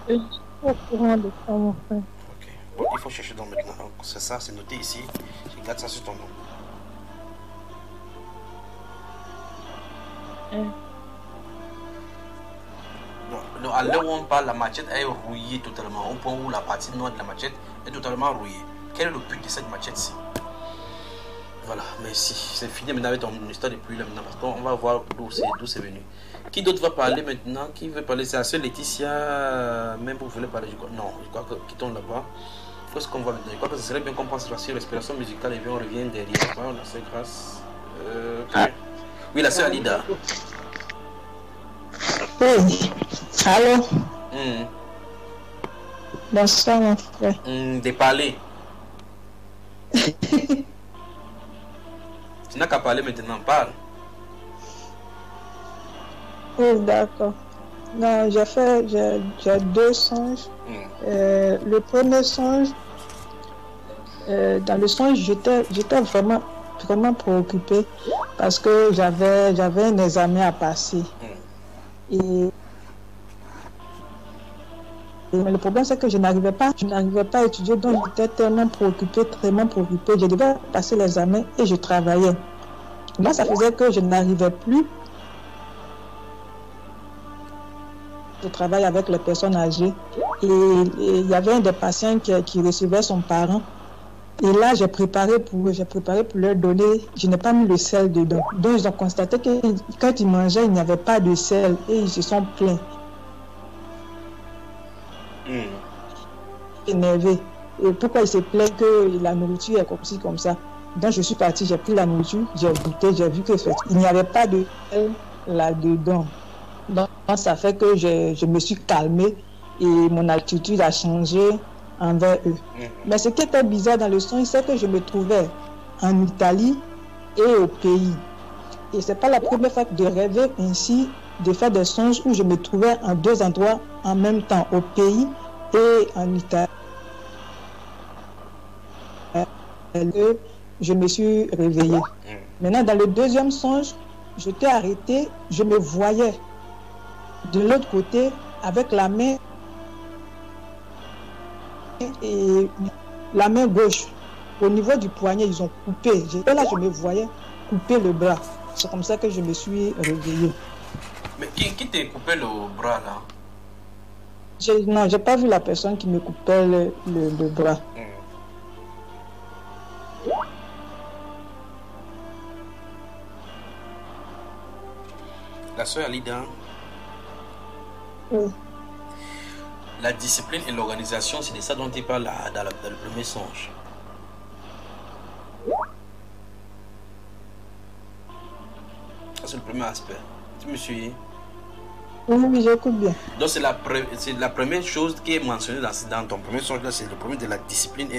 Je suis au courant de ça, mon frère. Ok. Bon, il faut chercher donc maintenant. Donc, c'est ça, c'est noté ici. Je garde ça sur ton nom. Hein. Non, à l'heure où on parle, la machette est rouillée totalement. Au point où la partie noire de la machette est totalement rouillée. Quel est le but de cette machette-ci? Voilà, merci. C'est fini maintenant avec ton histoire de pluie là maintenant parce qu'on va voir d'où c'est venu. Qui d'autre va parler maintenant? Qui veut parler? C'est la seule Laetitia, même vous voulez parler? Non, je crois que quittons là-bas. Qu'est-ce qu'on va maintenant? Je crois que ce serait bien qu'on passe sur respiration musicale et puis on revient derrière. Voilà, on a fait grâce. Ah, Oui, la sœur Alida. oui. Allô? Hmm. Bonsoir, mon frère. De parler. Tu n'as qu'à parler maintenant, parle. Oui, d'accord. Non, j'ai deux songes. Le premier songe, dans le songe, j'étais vraiment préoccupée parce que j'avais un examen à passer. Et mais le problème, c'est que je n'arrivais pas à étudier, donc j'étais tellement préoccupée. Je devais passer l'examen et je travaillais. Là, ça faisait que je n'arrivais plus. Je travaille avec les personnes âgées et il y avait un des patients qui recevait son parent. Et là, j'ai préparé pour leur donner. Je n'ai pas mis le sel dedans. Donc, ils ont constaté que quand ils mangeaient, il n'y avait pas de sel et ils se sont plaints. Énervé. Et pourquoi il se plaint que la nourriture est comme ci, comme ça. Donc je suis partie, j'ai pris la nourriture, j'ai goûté, j'ai vu il n'y avait pas de sel là-dedans. Donc ça fait que je me suis calmée et mon attitude a changé envers eux. Mais ce qui était bizarre dans le songe, c'est que je me trouvais en Italie et au pays. Et c'est pas la première fois de rêver ainsi, de faire des songes où je me trouvais en deux endroits en même temps, au pays et en Italie. Je me suis réveillée. Maintenant, dans le deuxième songe, je t'ai arrêté, je me voyais de l'autre côté avec la main et la main gauche. Au niveau du poignet, ils ont coupé. Là, je me voyais couper le bras. C'est comme ça que je me suis réveillée. Mais qui t'a coupé le bras là? Non, j'ai pas vu la personne qui me coupait le bras. La soeur Alida. Oui. La discipline et l'organisation, c'est de ça dont il parle dans le premier songe. C'est le premier aspect. Tu me suis? Oui, j'écoute bien. Donc c'est la première chose qui est mentionnée dans ton premier songe, c'est le premier de la discipline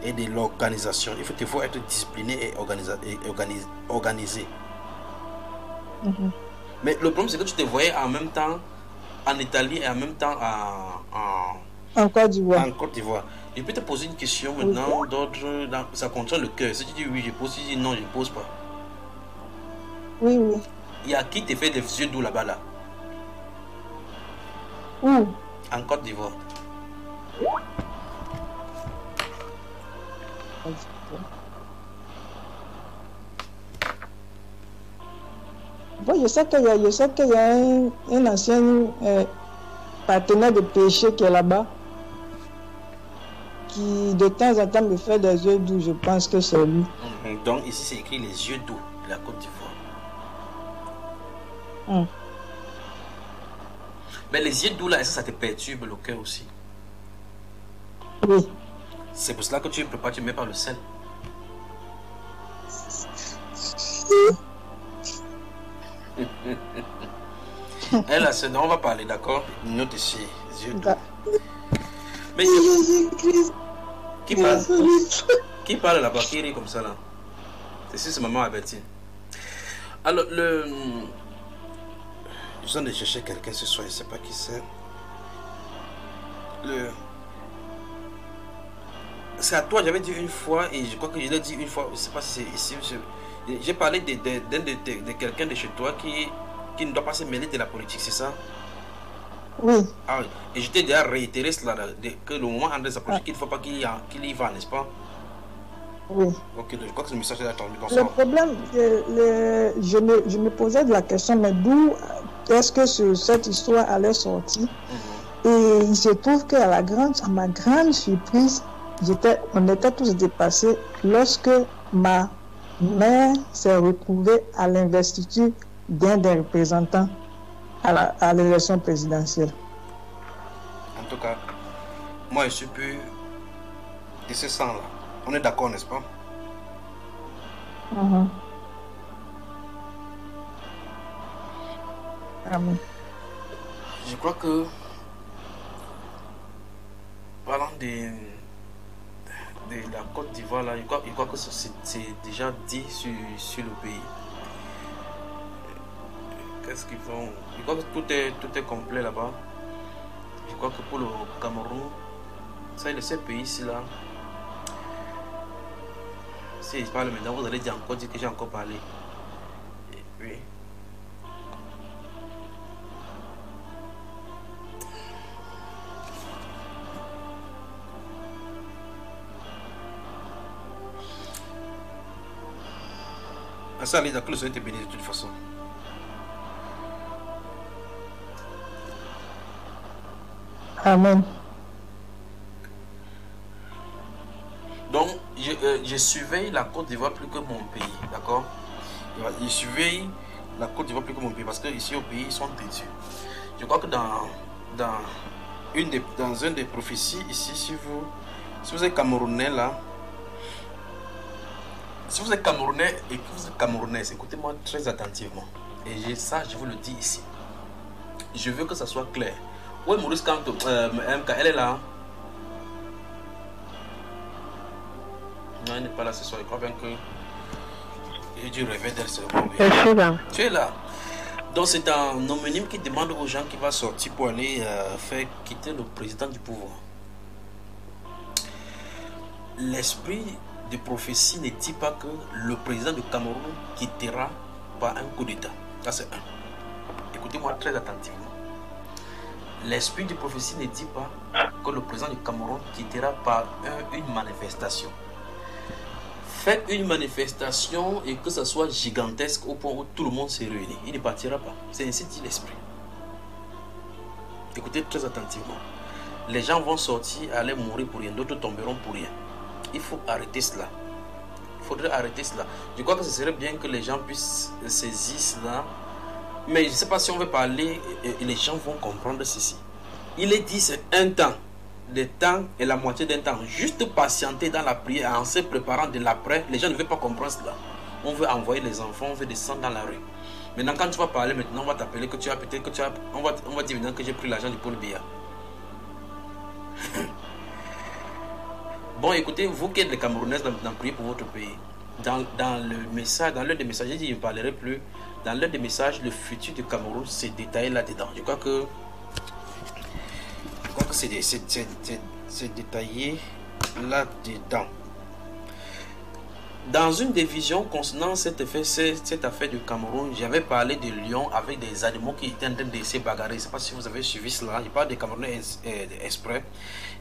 et de l'organisation. Il faut être discipliné et organisé. Mais le problème, c'est que tu te voyais en même temps en Italie et en même temps en Côte d'Ivoire. En Côte d'Ivoire. Je peux te poser une question maintenant d'ordre, ça concerne le cœur. Si tu dis oui, je pose. Si tu dis non, je ne pose pas. Oui, oui. Il y a qui te fait des yeux doux là-bas là? Où? En Côte d'Ivoire. Bon, je sais qu'il y a un ancien partenaire de péché qui est là-bas, qui de temps en temps me fait des yeux doux. Je pense que c'est lui. Donc ici c'est écrit les yeux doux de la Côte d'Ivoire. Mais les yeux doux là, est-ce que ça te perturbe le cœur aussi? Oui. C'est pour cela que tu prépares, tu mets pas le sel. Elle là, on va parler, d'accord? Note ici, les yeux doux. Mais qui parle là-bas? Qui rit comme ça là? C'est maman Albertine. Alors, je viens de chercher quelqu'un ce soir, je ne sais pas qui c'est. C'est à toi, j'avais dit une fois, et je crois que je l'ai dit une fois, je ne sais pas si c'est ici. J'ai parlé de quelqu'un de chez toi qui ne doit pas se mêler de la politique, c'est ça? Oui. Ah oui. Et je t'ai déjà réitéré cela, que le moment André s'approche, qu'il ne faut pas qu'il y va, n'est-ce pas? Oui. Ok, donc je crois que ce message est attendu dans Le ça. problème, je me posais de la question, mais d'où est-ce que cette histoire allait sortir? Et il se trouve qu'à ma grande surprise, on était tous dépassés lorsque ma mère s'est retrouvée à l'investiture d'un des représentants à l'élection présidentielle. En tout cas, moi je suis plus de ce sang-là. On est d'accord, n'est-ce pas? Amen. Je crois que, parlant de la Côte d'Ivoire, là, je crois que c'est déjà dit sur le pays. Qu'est-ce qu'ils font? Je crois que tout est complet là-bas. Je crois que pour le Cameroun, ça y est, ce pays-ci là, si je parle maintenant, vous allez dire que j'ai encore parlé. Et puis, ça allait d'accord, le Seigneur te bénisse de toute façon. Amen. Donc, je surveille la Côte d'Ivoire plus que mon pays, d'accord? Je surveille la Côte d'Ivoire plus que mon pays parce que ici au pays, ils sont têtus. Je crois que dans une des prophéties ici, si vous êtes Camerounais là, si vous êtes Camerounais et que vous êtes Camerounaise, écoutez-moi très attentivement. Et ça, je vous le dis ici. Je veux que ça soit clair. Où est Maurice Kanto? MK, elle est là. Non, elle n'est pas là ce soir. Je crois bien que j'ai dû rêver d'elle seulement. Je suis là. Tu es là. Donc c'est un homonyme qui demande aux gens qui va sortir pour aller faire quitter le président du pouvoir. L'esprit de prophétie ne dit pas que le président du Cameroun quittera par un coup d'État. Ça c'est un. Écoutez-moi très attentivement. L'esprit de prophétie ne dit pas que le président du Cameroun quittera par une manifestation. Faites une manifestation et que ça soit gigantesque au point où tout le monde se réunit. Il ne partira pas. C'est ainsi dit l'esprit. Écoutez très attentivement. Les gens vont sortir, aller mourir pour rien. D'autres tomberont pour rien. Il faut arrêter cela. Il faudrait arrêter cela. Je crois que ce serait bien que les gens puissent saisir cela. Mais je ne sais pas si on veut parler et les gens vont comprendre ceci. Il est dit c'est un temps. Le temps est la moitié d'un temps. Juste patienter dans la prière en se préparant de l'après. Les gens ne veulent pas comprendre cela. On veut envoyer les enfants, on veut descendre dans la rue. Maintenant quand tu vas parler, maintenant on va t'appeler que tu as peut-être que tu as. On va dire maintenant que j'ai pris l'argent du Paul Biya. Bon écoutez, vous qui êtes les Camerounaises dans prier pour votre pays. Dans le message, dans l'un des messages, j'ai dit je ne parlerai plus. Dans l'un des messages, le futur du Cameroun c'est détaillé là-dedans. Je crois que c'est détaillé là-dedans. Dans une des visions concernant cette affaire du Cameroun, j'avais parlé de lions avec des animaux qui étaient en train de se bagarrer. Je ne sais pas si vous avez suivi cela. Je parle des Camerounais exprès.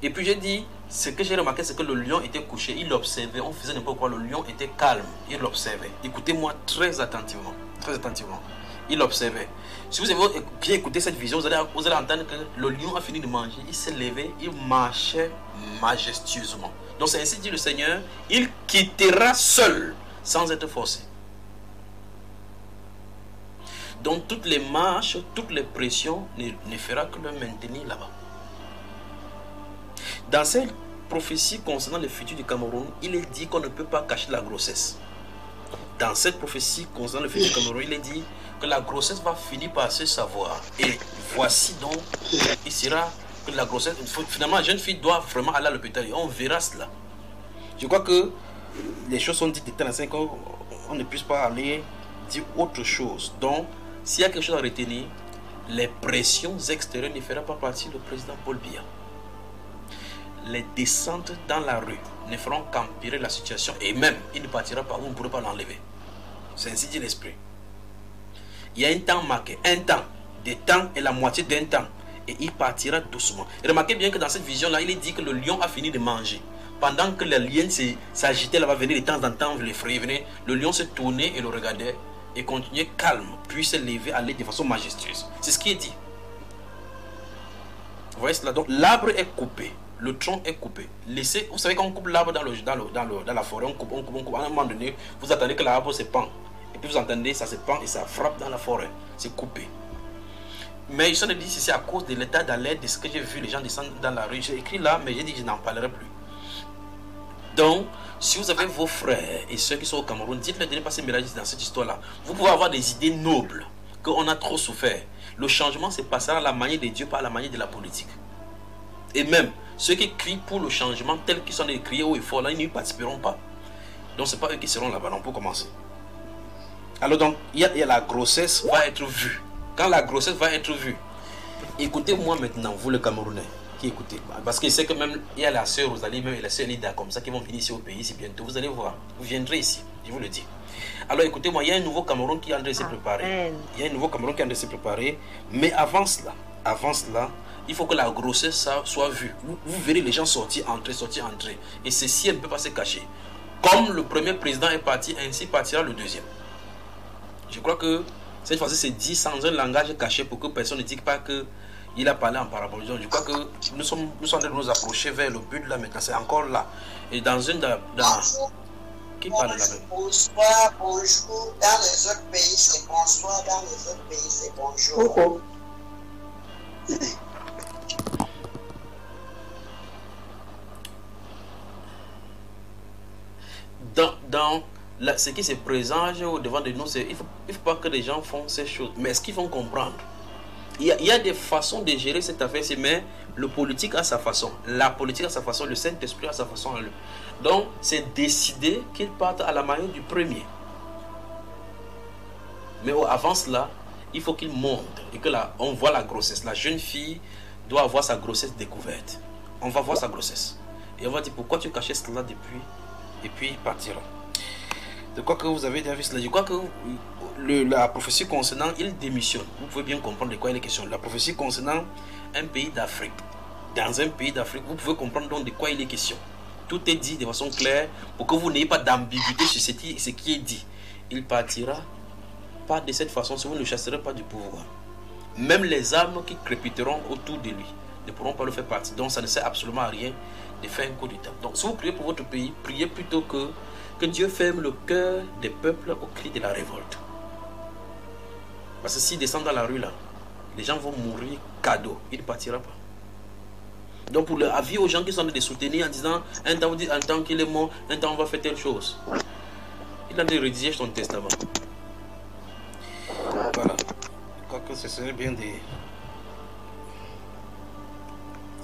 Et puis j'ai dit, ce que j'ai remarqué, c'est que le lion était couché. Il observait, on faisait n'importe quoi. Le lion était calme. Il observait. Écoutez-moi très attentivement. Très attentivement. Il observait. Si vous avez bien écouté cette vision, vous allez entendre que le lion a fini de manger. Il s'est levé, il marchait majestueusement. Donc c'est ainsi dit le Seigneur, il quittera seul, sans être forcé. Donc toutes les marches, toutes les pressions ne fera que le maintenir là-bas. Dans cette prophétie concernant le futur du Cameroun, il est dit qu'on ne peut pas cacher la grossesse. Dans cette prophétie concernant le futur du Cameroun, il est dit que la grossesse va finir par se savoir. Et voici donc, il sera que la grossesse, finalement la jeune fille doit vraiment aller à l'hôpital. On verra cela. Je crois que les choses sont dites de telle façon qu'on ne puisse pas aller dire autre chose. Donc, s'il y a quelque chose à retenir, les pressions extérieures ne feront pas partie du président Paul Biya. Les descentes dans la rue ne feront qu'empirer la situation. Et même, il ne partira pas, vous ne pourrez pas l'enlever. C'est ainsi dit l'esprit. Il y a un temps marqué, un temps. Des temps et la moitié d'un temps. et il partira doucement. Et remarquez bien que dans cette vision-là, il est dit que le lion a fini de manger. Pendant que la lienne s'agitait, elle va venir de temps en temps l'effrayer. Le lion se tournait et le regardait et continuait calme, puis se lever, aller de façon majestueuse. C'est ce qui est dit. Vous voyez cela? Donc l'arbre est coupé, le tronc est coupé. Laissez, vous savez quand on coupe l'arbre dans la forêt, on coupe. À un moment donné, vous attendez que l'arbre se pend. Et puis vous entendez, ça se pend et ça frappe dans la forêt. C'est coupé. Mais je suis dit, c'est à cause de l'état d'alerte de ce que j'ai vu, les gens descendent dans la rue. J'ai écrit là, mais j'ai dit que je n'en parlerai plus. Donc, si vous avez vos frères et ceux qui sont au Cameroun, dites-leur de ne pas se mélanger dans cette histoire-là. Vous pouvez avoir des idées nobles, qu'on a trop souffert. Le changement se passera à la manière de Dieu, pas à la manière de la politique. Et même, ceux qui crient pour le changement, tels qu'ils sont criés haut et fort, là, ils n'y participeront pas. Donc, ce n'est pas eux qui seront là-bas, non, pour commencer. Alors donc, il y a la grossesse va être vue. Quand la grossesse va être vue, écoutez-moi maintenant, vous le Camerounais, qui écoutez. Parce que c'est que même, il y a la sœur Rosalie, même et la sœur Lida, comme ça, qui vont venir ici au pays, ici bientôt. Vous allez voir, vous viendrez ici, je vous le dis. Alors écoutez-moi, il y a un nouveau Cameroun qui est en train de se préparer. Il y a un nouveau Cameroun qui est en train de se préparer. Mais avant cela, il faut que la grossesse soit vue. Vous verrez les gens sortir, entrer. Et ceci ne peut pas se cacher. Comme le premier président est parti, ainsi partira le deuxième. Je crois que cette fois-ci, c'est dit sans un langage caché pour que personne ne dise pas qu'il a parlé en parabole. Je crois que nous sommes en train de nous approcher vers le but là maintenant. C'est encore là. Et dans une... Qui parle là même? Bonsoir, bonjour. Dans les autres pays, c'est bonsoir. Dans les autres pays, c'est bonjour. Ce qui se présente au devant de nous, il ne faut pas que les gens font ces choses. Mais est-ce qu'ils vont comprendre? Il y a des façons de gérer cette affaire, mais le politique a sa façon. La politique a sa façon, le Saint-Esprit a sa façon à lui. Donc, c'est décider qu'ils partent à la manière du premier. Mais avant cela, il faut qu'ils montent et que là, on voit la grossesse. La jeune fille doit avoir sa grossesse découverte. On va voir sa grossesse. Et on va dire, pourquoi tu cachais cela depuis? Et puis, il partira. Je crois que vous avez déjà vu cela. Je crois que la prophétie concernant, il démissionne. Vous pouvez bien comprendre de quoi il est question. La prophétie concernant un pays d'Afrique. Dans un pays d'Afrique, vous pouvez comprendre donc de quoi il est question. Tout est dit de façon claire pour que vous n'ayez pas d'ambiguïté sur ce qui est dit. Il partira pas de cette façon si vous ne le chasserez pas du pouvoir. Même les âmes qui crépiteront autour de lui ne pourront pas le faire partie. Donc ça ne sert absolument à rien de faire un coup d'État. Donc si vous priez pour votre pays, priez plutôt que Dieu ferme le cœur des peuples au cri de la révolte. Parce que s'il descend dans la rue là, les gens vont mourir cadeau. Il ne partira pas. Donc pour le avis aux gens qui sont en train de soutenir en disant un temps vous dites un temps qu'il est mort, un temps on va faire telle chose. Il a de rédiger son testament. Voilà. Je crois que ce serait bien de...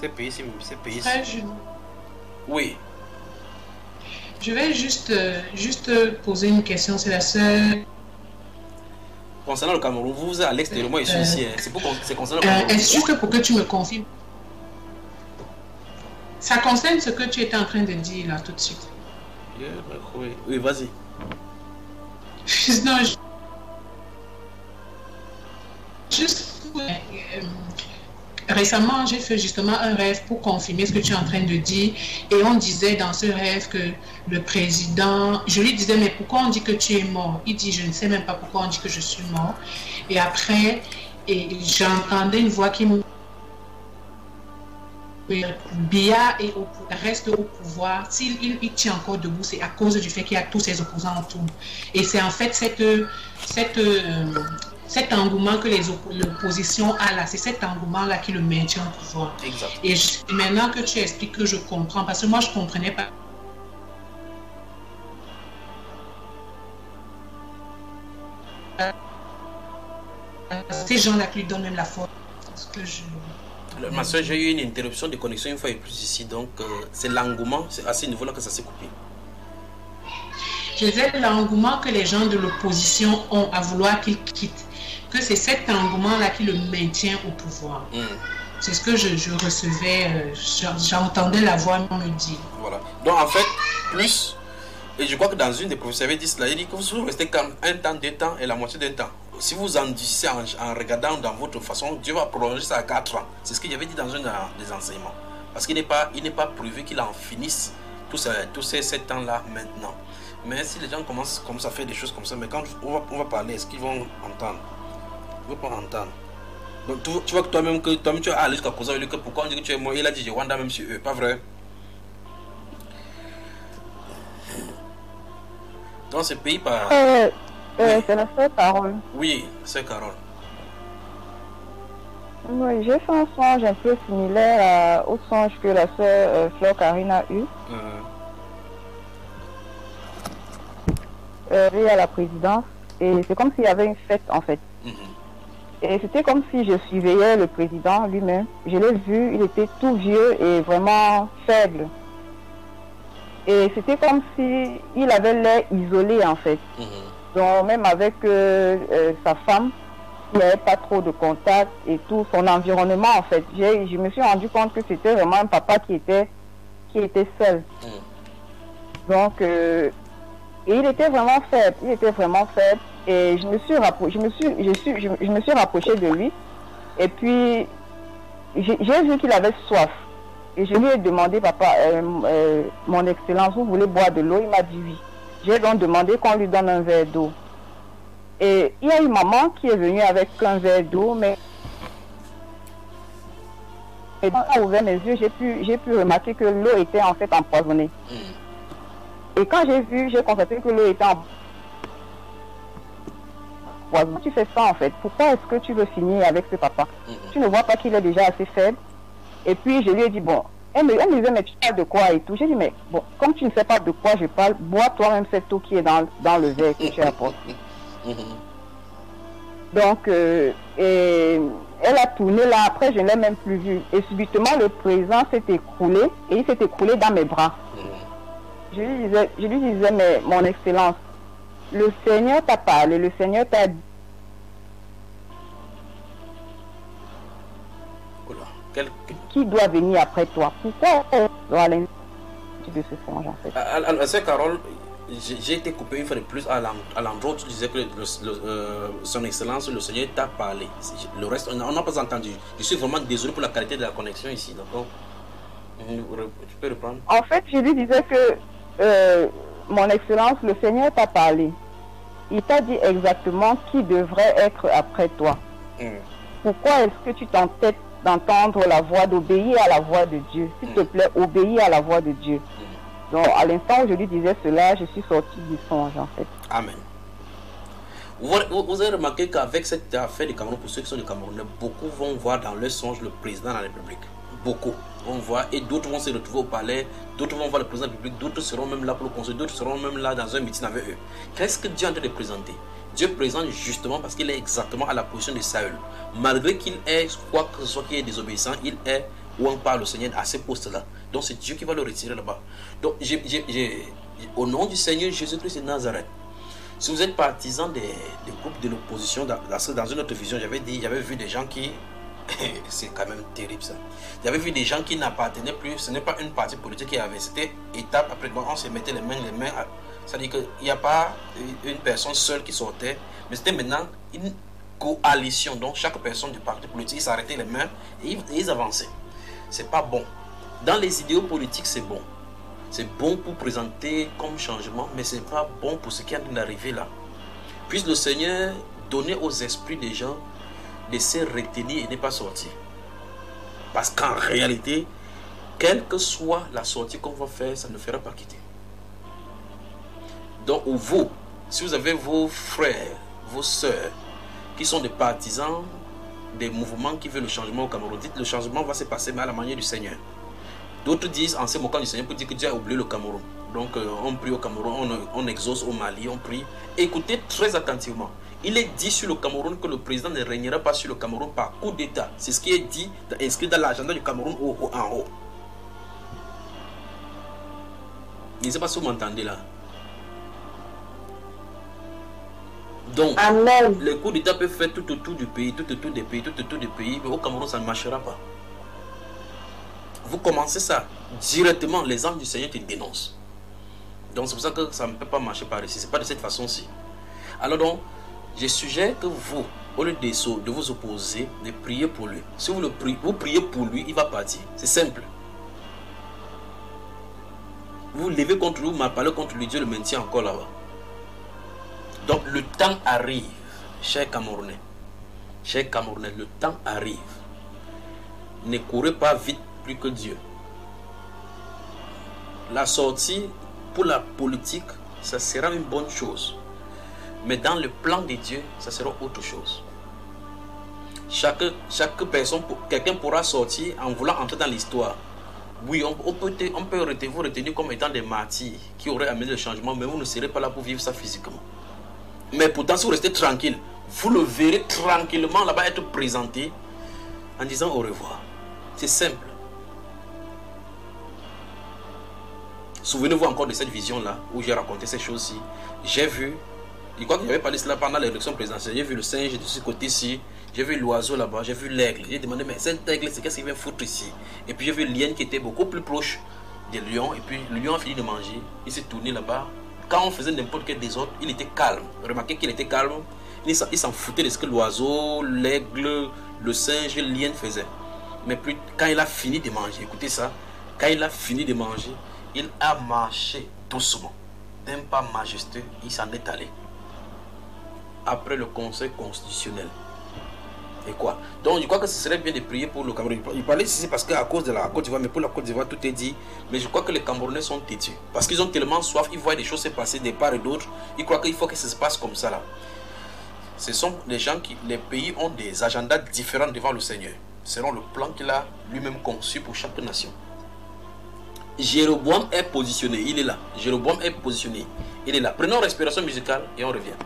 Ces pays-ci. Oui. Je vais juste poser une question, c'est la seule. Concernant le Cameroun, vous êtes à l'extérieur, moi je suis ici. C'est concernant le Cameroun. Est-ce juste pour que tu me confirmes? Ça concerne ce que tu étais en train de dire là tout de suite. Oui, vas-y. Non, juste récemment, j'ai fait justement un rêve pour confirmer ce que tu es en train de dire. Et on disait dans ce rêve que le président... Je lui disais, mais pourquoi on dit que tu es mort? Il dit, je ne sais même pas pourquoi on dit que je suis mort. Et après, j'entendais une voix qui me... Biya reste au pouvoir. S'il tient encore debout, c'est à cause du fait qu'il y a tous ses opposants autour. Et c'est en fait cet engouement que l'opposition a là, c'est cet engouement-là qui le maintient au pouvoir. Exact. Et maintenant que tu expliques que je comprends, parce que moi je ne comprenais pas. Ces gens-là qui lui donnent même la force. Ma soeur, j'ai eu une interruption de connexion une fois et plus ici, donc c'est l'engouement, c'est à ce niveau-là que ça s'est coupé. Je disais l'engouement que les gens de l'opposition ont à vouloir qu'il quitte, que c'est cet engouement-là qui le maintient au pouvoir. C'est ce que je recevais, j'entendais la voix me dire. Voilà. Donc en fait, plus, et je crois que dans une des professeurs avait dit cela, il dit que vous restez comme un temps, 2 temps et la moitié d'un temps. si vous endurcissez en regardant dans votre façon, Dieu va prolonger ça à 4 ans. C'est ce que j'avais dit dans un des enseignements. Parce qu'il n'est pas prévu qu'il en finisse tous ces 7 ans-là maintenant. Mais si les gens commencent à faire des choses comme ça, mais quand on va parler, est-ce qu'ils vont entendre? Ils ne vont pas entendre. Donc tu vois que toi-même tu as allé jusqu'à causer avec lui que pourquoi on dit que tu es mort. Il a dit je Wanda même sur eux, pas vrai? Dans ce pays par... C'est la sœur Carole. Oui, c'est Carole. Oui, j'ai fait un songe un peu similaire au songe que la sœur Fleur Karine a eu. Oui, à la présidence. Et c'est comme s'il y avait une fête en fait. Et c'était comme si je surveillais le président lui-même. Je l'ai vu, il était tout vieux et vraiment faible. Et c'était comme si il avait l'air isolé en fait. Donc même avec sa femme, il n'y avait pas trop de contact et tout, son environnement en fait. Je me suis rendu compte que c'était vraiment un papa qui était seul. Donc, et il était vraiment faible, et je me suis rapprochée de lui, et puis j'ai vu qu'il avait soif. Et je lui ai demandé, papa, mon excellence, vous voulez boire de l'eau? Il m'a dit oui. J'ai donc demandé qu'on lui donne un verre d'eau. Et il y a une maman qui est venue avec un verre d'eau, mais quand j'ai ouvert mes yeux, j'ai pu remarquer que l'eau était en fait empoisonnée. Et quand j'ai constaté que l'eau était empoisonnée, tu fais ça en fait. Pourquoi est-ce que tu veux finir avec ce papa? Tu ne vois pas qu'il est déjà assez faible? Et puis je lui ai dit, bon, elle me disait, mais tu parles de quoi et tout? J'ai dit, mais bon, comme tu ne sais pas de quoi je parle, bois toi-même cette eau qui est dans le verre que tu apportes. Donc, et elle a tourné là, après je ne l'ai même plus vue. Et subitement, le président s'est écroulé, et il s'est écroulé dans mes bras. Je lui disais, mais mon excellence, le Seigneur t'a parlé, le Seigneur t'a dit. Qui doit venir après toi? Pourquoi à l'institut de ce songe en fait? C'est Carole, j'ai été coupé une fois de plus à l'endroit où tu disais que son excellence, le Seigneur t'a parlé. Le reste, on n'a pas entendu. Je suis vraiment désolé pour la qualité de la connexion ici. D'accord? Tu peux reprendre? En fait, je lui disais que mon excellence, le Seigneur t'a parlé. Il t'a dit exactement qui devrait être après toi. Pourquoi est-ce que tu t'entêtes d'entendre la voix, d'obéir à la voix de Dieu? S'il te plaît, obéis à la voix de Dieu. Donc, à l'instant où je lui disais cela, je suis sorti du songe, en fait. Amen. Vous avez remarqué qu'avec cette affaire du Cameroun, pour ceux qui sont du Cameroun, beaucoup vont voir dans leur songe le président de la République. Beaucoup vont voir, et d'autres vont se retrouver au palais, d'autres vont voir le président de la République, d'autres seront même là pour le conseil, d'autres seront même là dans un meeting avec eux. Qu'est-ce que Dieu est en train de présenter? Dieu présente justement parce qu'il est exactement à la position de Saül. Malgré qu'il est, quoi que ce soit qui est désobéissant, il est où on parle au Seigneur à ces postes-là. Donc c'est Dieu qui va le retirer là-bas. Donc au nom du Seigneur Jésus-Christ de Nazareth, si vous êtes partisan des groupes de l'opposition, dans une autre vision, j'avais vu des gens qui... c'est quand même terrible ça. J'avais vu des gens qui n'appartenaient plus, ce n'est pas une partie politique qui avait, c'était étape après on se mettait les mains c'est-à-dire qu'il n'y a pas une personne seule qui sortait, mais c'était maintenant une coalition. Donc chaque personne du parti politique s'arrêtait les mains et ils avançaient. C'est pas bon. Dans les idéaux politiques, c'est bon. C'est bon pour présenter comme changement, mais c'est pas bon pour ce qui est en train d'arriver là. Puisse le Seigneur donner aux esprits des gens de se retenir et ne pas sortir. Parce qu'en réalité, quelle que soit la sortie qu'on va faire, ça ne fera pas quitter. Donc vous, si vous avez vos frères, vos soeurs, qui sont des partisans des mouvements qui veulent le changement au Cameroun, dites le changement va se passer mais à la manière du Seigneur. D'autres disent en se moquant du Seigneur pour dire que Dieu a oublié le Cameroun. Donc on prie au Cameroun, on exauce au Mali, on prie. Écoutez très attentivement. Il est dit sur le Cameroun que le président ne régnera pas sur le Cameroun par coup d'État. C'est ce qui est dit, inscrit dans l'agenda du Cameroun en haut. Je ne sais pas si vous m'entendez là. Donc, Amen. le coup d'État peut faire tout autour du pays, tout autour des pays, mais au Cameroun, ça ne marchera pas. Vous commencez ça, directement, les âmes du Seigneur te dénoncent. Donc, c'est pour ça que ça ne peut pas marcher par ici. Ce n'est pas de cette façon-ci. Alors donc, Je suggère que vous, au lieu de vous opposer, de prier pour lui. Si vous priez pour lui, il va partir. C'est simple. Vous levez contre lui, vous m'appelez contre lui, Dieu le maintient encore là-bas. Donc le temps arrive, chers Camerounais. Chers Camerounais, le temps arrive. Ne courez pas vite plus que Dieu. La sortie pour la politique, ça sera une bonne chose. Mais dans le plan de Dieu, ça sera autre chose. Chaque personne, quelqu'un pourra sortir en voulant entrer dans l'histoire. Oui, on peut vous retenir comme étant des martyrs qui auraient amené le changement, mais vous ne serez pas là pour vivre ça physiquement. Mais pourtant, si vous restez tranquille, vous le verrez tranquillement là-bas être présenté en disant au revoir. C'est simple. Souvenez-vous encore de cette vision-là où j'ai raconté ces choses-ci. J'ai vu, je crois que j'avais parlé de cela pendant l'élection présidentielle. J'ai vu le singe de ce côté-ci, j'ai vu l'oiseau là-bas, j'ai vu l'aigle. J'ai demandé, mais cet aigle, c'est qu'est-ce qu'il vient foutre ici? Et puis j'ai vu l'hyène qui était beaucoup plus proche des lions. Et puis le lion a fini de manger, il s'est tourné là-bas. Quand on faisait n'importe quel désordre, il était calme. Remarquez qu'il était calme. Il s'en foutait de ce que l'oiseau, l'aigle, le singe, l'hyène faisaient. Mais puis, quand il a fini de manger, écoutez ça, quand il a fini de manger, il a marché doucement, d'un pas majestueux, il s'en est allé. Après le conseil constitutionnel. Et quoi? Donc je crois que ce serait bien de prier pour le Cameroun. Il parlait ici parce qu'à cause de la Côte d'Ivoire, mais pour la Côte d'Ivoire tout est dit. Mais je crois que les Camerounais sont têtus. Parce qu'ils ont tellement soif, ils voient des choses se passer de part et d'autre. Ils croient qu'il faut que ça se passe comme ça là. Ce sont les gens qui, les pays ont des agendas différents devant le Seigneur. Selon le plan qu'il a lui-même conçu pour chaque nation. Jéroboam est positionné, il est là. Jéroboam est positionné, il est là. Prenons respiration musicale et on revient.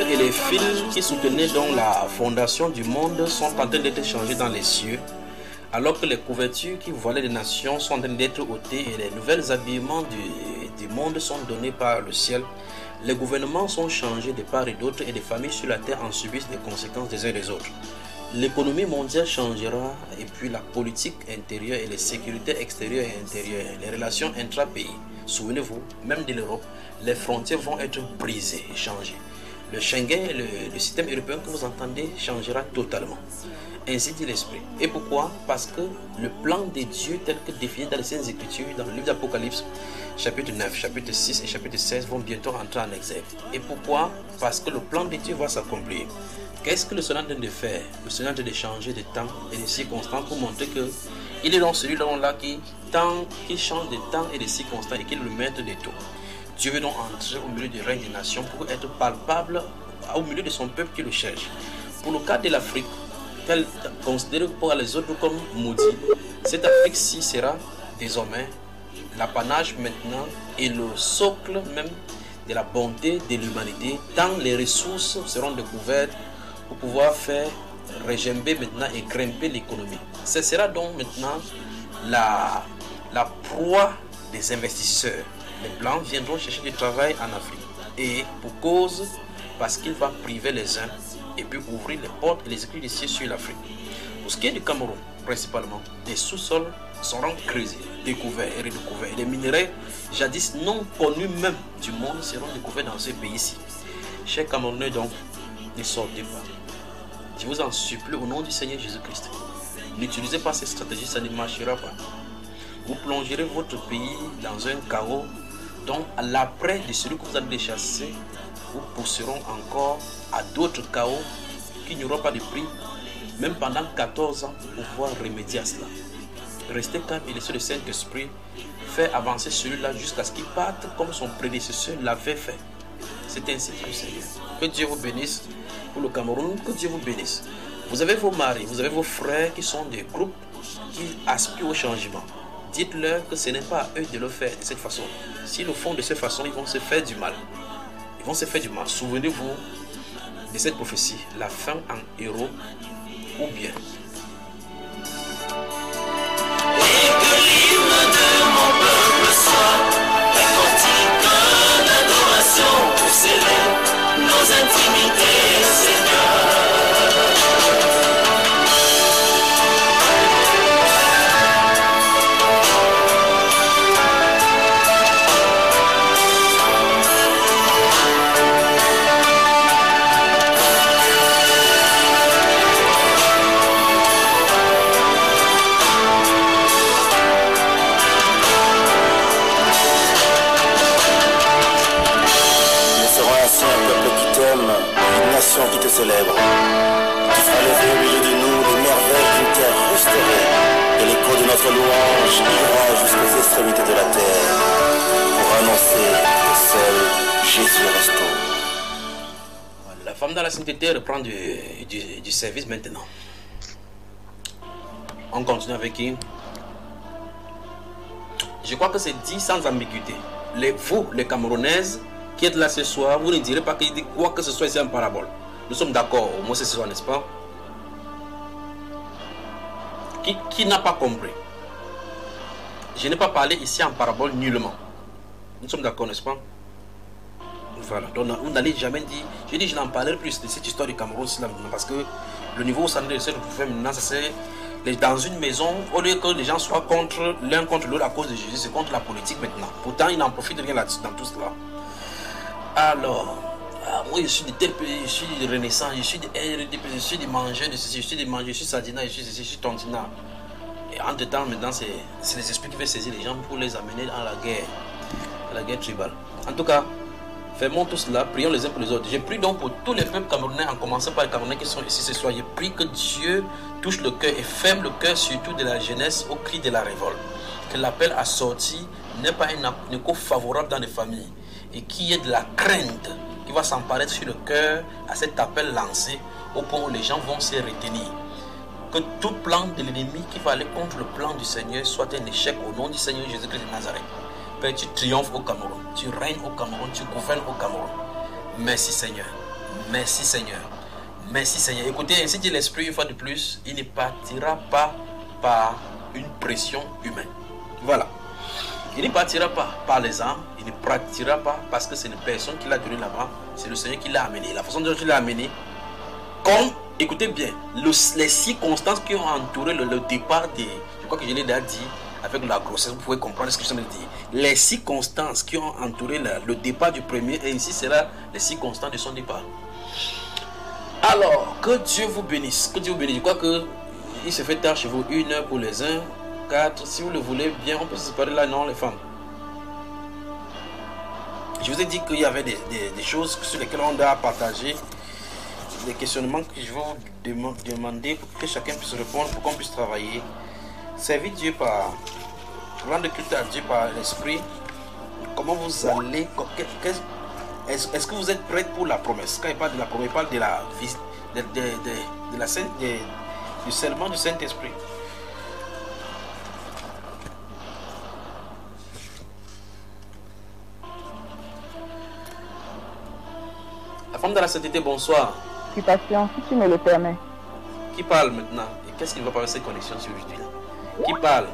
Et les fils qui soutenaient donc la fondation du monde sont en train d'être changés dans les cieux, alors que les couvertures qui voilaient les nations sont en train d'être ôtées et les nouvelles habillements du monde sont donnés par le ciel. Les gouvernements sont changés de part et d'autre et les familles sur la terre en subissent les conséquences des uns et des autres. L'économie mondiale changera et puis la politique intérieure et les sécurités extérieures et intérieures, les relations intra-pays. Souvenez-vous, même de l'Europe, les frontières vont être brisées et changées. Le Schengen, le système européen que vous entendez changera totalement. Ainsi dit l'Esprit. Et pourquoi? Parce que le plan de Dieu tel que défini dans les Saintes Écritures, dans le livre d'Apocalypse, chapitre 9, chapitre 6 et chapitre 16 vont bientôt entrer en exergue. Et pourquoi? Parce que le plan de Dieu va s'accomplir. Qu'est-ce que le Seigneur est en train de faire? Le Seigneur est en train de changer de temps et de circonstances pour montrer que il est dans celui-là qui change de temps et de circonstances et qu'il est le maître de tout. Dieu veut donc entrer au milieu du règne des nations pour être palpable au milieu de son peuple qui le cherche. Pour le cas de l'Afrique, considérée par les autres comme maudite, cette Afrique-ci sera désormais l'apanage maintenant et le socle même de la bonté de l'humanité, tant les ressources seront découvertes pour pouvoir faire regimber maintenant et grimper l'économie. Ce sera donc maintenant la proie des investisseurs. Les Blancs viendront chercher du travail en Afrique. Et pour cause, parce qu'il va priver les uns et puis ouvrir les portes et les écrits des cieux sur l'Afrique. Pour ce qui est du Cameroun, principalement, des sous-sols seront creusés, découverts et redécouverts. Et les minerais, jadis non connus même du monde, seront découverts dans ce pays-ci. Chers Camerounais, donc, ne sortez pas. Je vous en supplie au nom du Seigneur Jésus-Christ. N'utilisez pas ces stratégies, ça ne marchera pas. Vous plongerez votre pays dans un chaos dont à l'après de celui que vous allez chasser, vous pousseront encore à d'autres chaos qui n'auront pas de prix, même pendant 14 ans, pour pouvoir remédier à cela. Restez calme et laissez le Saint-Esprit faire avancer celui-là jusqu'à ce qu'il parte comme son prédécesseur l'avait fait. C'est ainsi que le Seigneur. Que Dieu vous bénisse pour le Cameroun, que Dieu vous bénisse. Vous avez vos maris, vous avez vos frères qui sont des groupes qui aspirent au changement. Dites-leur que ce n'est pas à eux de le faire de cette façon. S'ils le font de cette façon, ils vont se faire du mal. Ils vont se faire du mal. Souvenez-vous de cette prophétie, la fin en héros ou bien. Et que l'hymne de mon peuple soit un cantique d'adoration pour sceller nos intimités, Seigneur. Qui te célèbre, tu feras lever au milieu de nous les merveilles d'une terre restaurée, et l'écho de notre louange ira jusqu'aux extrémités de la terre, pour annoncer que seul Jésus restaure. La femme dans la sainteté reprend du service maintenant. On continue avec qui? Je crois que c'est dit sans ambiguïté. Vous, les Camerounaises, qui êtes là ce soir, vous ne direz pas qu'il dit quoi que ce soit ici en parabole. Nous sommes d'accord, au moins c'est ce soir, n'est-ce pas? Qui n'a pas compris? Je n'ai pas parlé ici en parabole nullement. Nous sommes d'accord, n'est-ce pas? Voilà, donc vous n'allez jamais dire. Je dis, je n'en parlerai plus de cette histoire du Cameroun parce que le niveau où ça nous essaie de faire maintenant, c'est dans une maison, au lieu que les gens soient contre l'un contre l'autre à cause de Jésus, c'est contre la politique maintenant. Pourtant, ils n'en profitent rien là-dessus, dans tout cela. Alors, moi je suis de tel pays, je suis de Renaissance, je suis de RDP, je suis de manger de ceci, je suis de manger, je suis Sadina, je suis ceci, je suis Tontina. Et entre temps, maintenant, c'est les esprits qui veulent saisir les gens pour les amener dans la guerre tribale. En tout cas, fermons tout cela, prions les uns pour les autres. J'ai prié donc pour tous les peuples camerounais, en commençant par les Camerounais qui sont ici ce soir. J'ai prié que Dieu touche le cœur et ferme le cœur surtout de la jeunesse au cri de la révolte. Que l'appel à sortir n'est pas un écho favorable dans les familles. Et qu'il y ait de la crainte qui va s'emparer sur le cœur à cet appel lancé au point où les gens vont se retenir. Que tout plan de l'ennemi qui va aller contre le plan du Seigneur soit un échec au nom du Seigneur Jésus-Christ de Nazareth. Père, tu triomphes au Cameroun, tu règnes au Cameroun, tu gouvernes au Cameroun. Merci Seigneur, merci Seigneur, merci Seigneur. Écoutez, ainsi dit l'Esprit une fois de plus, il ne partira pas par une pression humaine. Voilà. Il ne partira pas par les armes, il ne partira pas parce que c'est une personne qui l'a donné là-bas, c'est le Seigneur qui l'a amené. La façon dont il l'a amené, comme, écoutez bien, les circonstances qui ont entouré le départ des, je crois que je l'ai déjà dit, avec la grossesse, vous pouvez comprendre ce que je viens de dire. Les circonstances qui ont entouré le départ du premier, et ainsi sera les circonstances de son départ. Alors, que Dieu vous bénisse, que Dieu vous bénisse. Je crois qu'il se fait tard chez vous, 1 heure pour les uns. 4, si vous le voulez bien, on peut se séparer là, non, les femmes. Je vous ai dit qu'il y avait des choses sur lesquelles on doit partager, des questionnements que je vais vous demander pour que chacun puisse répondre, pour qu'on puisse travailler. Servir Dieu par, rendre culte à Dieu par l'esprit, comme comment vous allez... Est-ce que vous êtes prête pour la promesse? Quand il parle de la promesse, il parle de la visite, de la Sainte, du serment du Saint-Esprit. La femme de la sainteté, bonsoir. Je suis patient, si tu me le permets. Qui parle maintenant? Et qu'est-ce qui ne va pas avec cette connexion sur aujourd'hui? Qui parle?